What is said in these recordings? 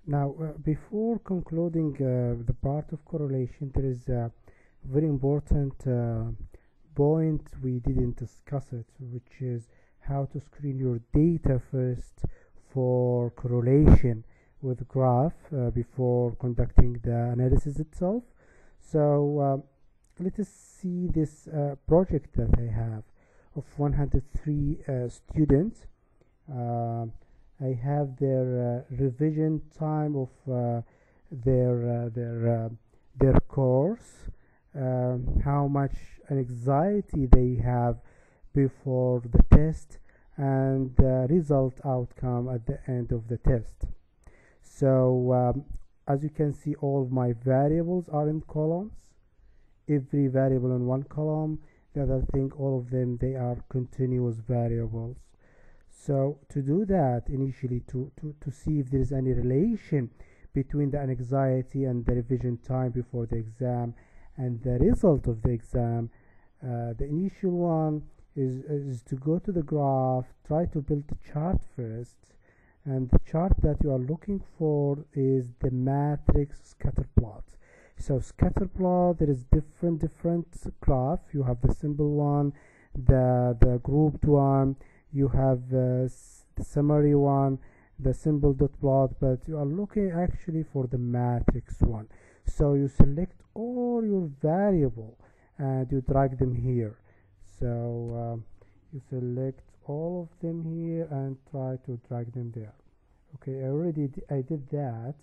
Now, before concluding the part of correlation, there is a very important point we didn't discuss it, which is how to screen your data first for correlation with graph before conducting the analysis itself. So let us see this project that I have of 103 students. I have their revision time of their course, how much anxiety they have before the test, and the result outcome at the end of the test. So as you can see, all of my variables are in columns. Every variable in one column. The other thing, all of them, they are continuous variables. So to do that, initially to see if there is any relation between the anxiety and the revision time before the exam and the result of the exam, the initial one is to go to the graph, try to build the chart first, and the chart that you are looking for is the matrix scatter plot. So scatter plot, there is different graph. You have the simple one, the grouped one, you have the summary one, the simple dot plot, but you are looking actually for the matrix one. So you select all your variable and you drag them here. So you select all of them here and try to drag them there. Okay, I did that,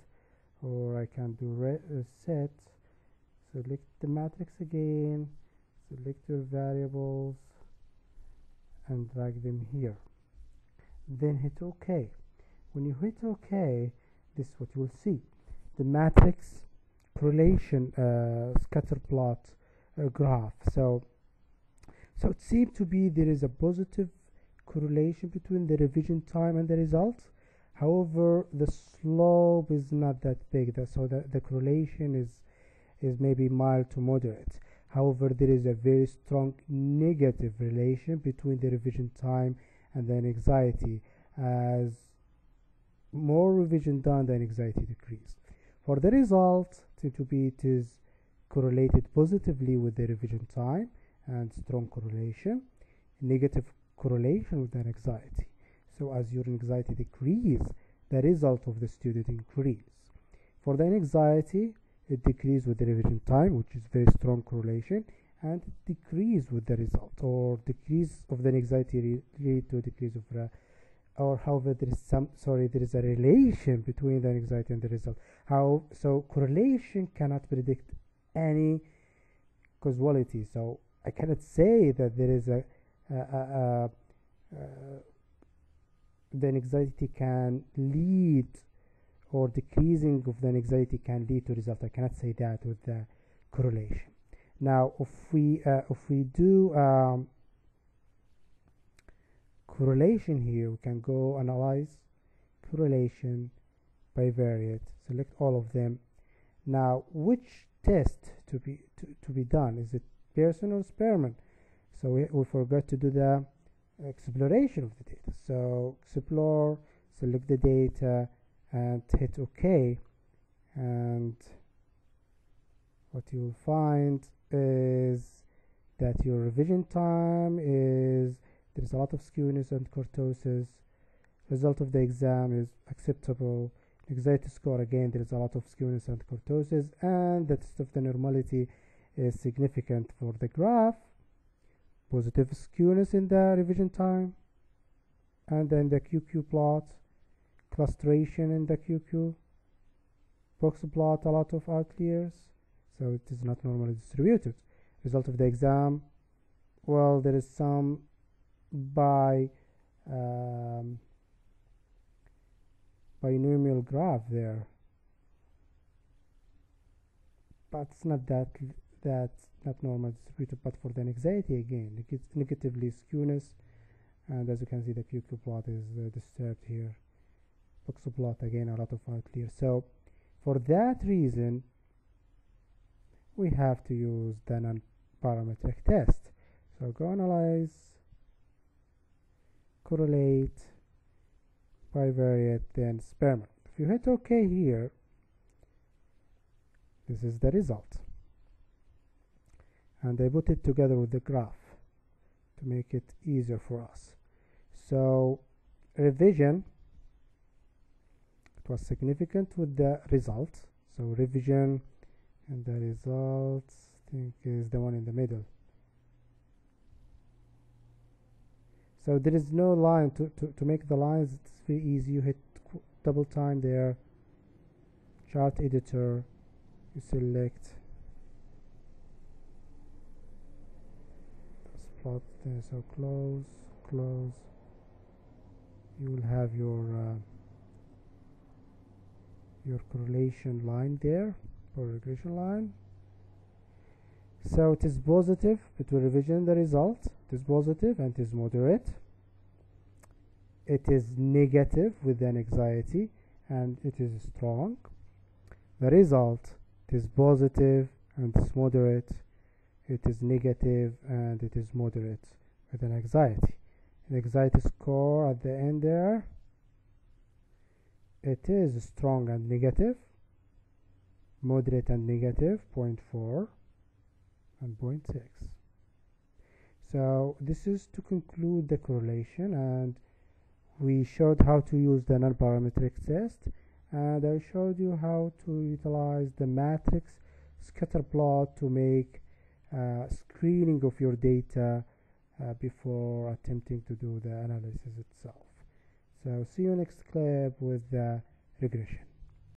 or I can do set. Select the matrix again, select your variables and drag them here, then hit OK. When you hit OK, this is what you will see, the matrix correlation scatter plot graph. So it seems to be there is a positive correlation between the revision time and the results. However, the slope is not that big, so the correlation is maybe mild to moderate. However, there is a very strong negative relation between the revision time and the anxiety. As more revision done, the anxiety decrease. For the result, it is correlated positively with the revision time and strong correlation, negative correlation with the anxiety. So as your anxiety decrease, the result of the student increase. For the anxiety, it decreases with the revision time, which is very strong correlation, and decrease with the result, or decrease of the anxiety lead to a decrease of or however there is a relation between the anxiety and the result. So correlation cannot predict any causality. So I cannot say that there is the anxiety can lead, or decreasing of the anxiety can lead to result. I cannot say that with the correlation. Now, if we do correlation here, we can go analyze correlation bivariate, select all of them. Now, which test to be done? Is it Pearson or Spearman? So we forgot to do the exploration of the data. So explore, select the data, and hit OK, and what you will find is that your revision time is there's a lot of skewness and kurtosis. Result of the exam is acceptable. Anxiety score, again, there is a lot of skewness and kurtosis, and the test of the normality is significant for the graph. Positive skewness in the revision time, and then the QQ plot, clustration in the QQ, box plot, a lot of outliers, so it is not normally distributed. Result of the exam, well, there is some binomial graph there, but it's not not normal distributed. But for the anxiety, again, it gets negatively skewness, and as you can see, the QQ plot is disturbed here. Box plot, again, a lot of outliers. So for that reason, we have to use the non-parametric test. So go analyze, correlate, bivariate, then Spearman. If you hit OK here, this is the result. And I put it together with the graph to make it easier for us. So revision, it was significant with the result. So revision and the results, I think, is the one in the middle. So there is no line to make the lines. It's very easy. You hit double time there, chart editor, you select plot there, so close. You will have your correlation line there, or regression line. So it is positive between revision and the result. It is positive and it is moderate. It is negative with an anxiety and it is strong. The result, it is positive and it's moderate. It is negative and it is moderate with an anxiety. An anxiety score at the end there, it is strong and negative, moderate and negative, 0.4 and 0.6. So this is to conclude the correlation, and we showed how to use the non-parametric test, and I showed you how to utilize the matrix scatter plot to make screening of your data before attempting to do the analysis itself. So see you next clip with the regression.